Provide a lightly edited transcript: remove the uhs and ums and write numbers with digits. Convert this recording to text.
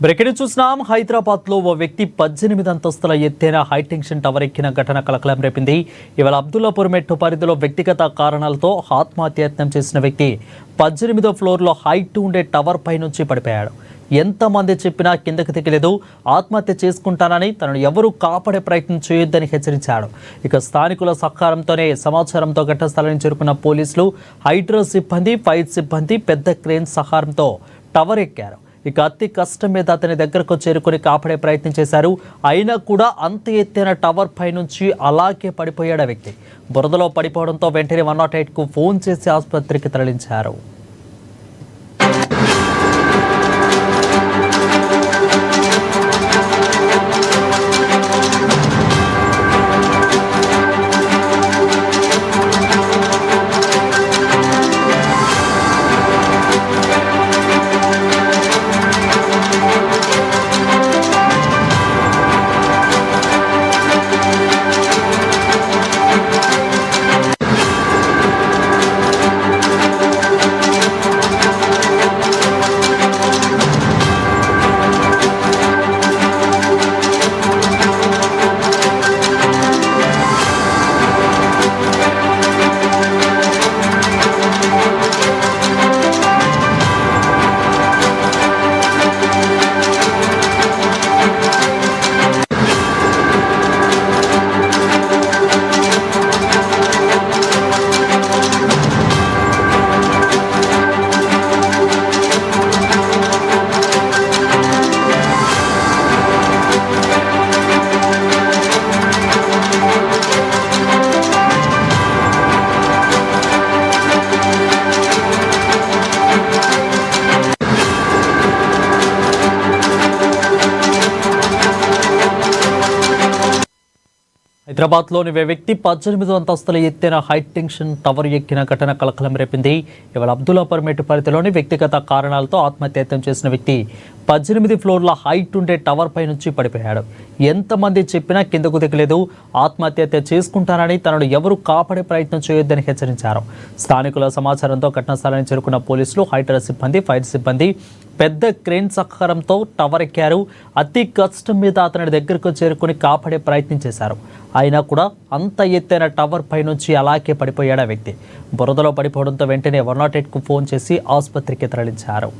Breaking చూస్తున్నాం. హైదరాబాద్ లో ఓ వ్యక్తి 18 అంతస్తుల ఎత్తైన హైటెన్షన్ టవర్ ఎక్కిన ఘటన కలకలం రేపింది. ఇవాళ అబ్దుల్లాపూర్ మెట్రో పరిధిలో వ్యక్తిగత కారణాలతో ఆత్మహత్యయత్నం చేసిన వ్యక్తి 18వ ఫ్లోర్లో హైట్ ఉండే టవర్ పై నుంచి పడిపోయాడు. ఎంతమంది చెప్పినా కిందకి దిగలేదు. ఆత్మహత్య చేసుకుంటానని తనను ఎవరూ కాపాడే ప్రయత్నం చేయొద్దని హెచ్చరించాడు. ఇక స్థానికుల సహకారంతోనే సమాచారంతో ఘటనా స్థలానికి చేరుకున్న పోలీసులు, హైడ్రో సిబ్బంది, ఫైర్ సిబ్బంది పెద్ద క్రేన్ సహాయంతో టవర్ ఎక్కారు. ఇక అతి కష్టం మీద అతని దగ్గరకు చేరుకుని కాపాడే ప్రయత్నం చేశారు. అయినా కూడా అంత ఎత్తైన టవర్ పై నుంచి అలాగే పడిపోయాడు ఆ వ్యక్తి. బురదలో పడిపోవడంతో వెంటనే 108కు ఫోన్ చేసి ఆసుపత్రికి తరలించారు. హైదరాబాద్లోని వ్యక్తి 18 అంతస్తుల ఎత్తైన హైటెన్షన్ టవర్ ఎక్కిన ఘటన కలకలం రేపింది. ఇవాళ అబ్దుల్లాపూర్ మెట్రో పరిధిలోని వ్యక్తిగత కారణాలతో ఆత్మహత్యయత్నం చేసిన వ్యక్తి 18 ఫ్లోర్ల హైట్ ఉండే టవర్ పై నుంచి పడిపోయాడు. ఎంతమంది చెప్పినా కిందకు దిగలేదు. ఆత్మహత్య చేసుకుంటానని తనను ఎవరూ కాపాడే ప్రయత్నం చేయొద్దని హెచ్చరించారు. స్థానికుల సమాచారంతో ఘటనా స్థలానికి చేరుకున్న పోలీసులు, హైడ్రా సిబ్బంది, ఫైర్ సిబ్బంది పెద్ద క్రేన్ సహకారంతో టవర్ ఎక్కారు. అతి కష్టం మీద అతని దగ్గరకు చేరుకుని కాపాడే ప్రయత్నం చేశారు. అయినా కూడా అంత ఎత్తైన టవర్ పై నుంచి అలాగే పడిపోయాడు ఆ వ్యక్తి. బురదలో పడిపోవడంతో వెంటనే 108కు ఫోన్ చేసి ఆసుపత్రికి తరలించారు.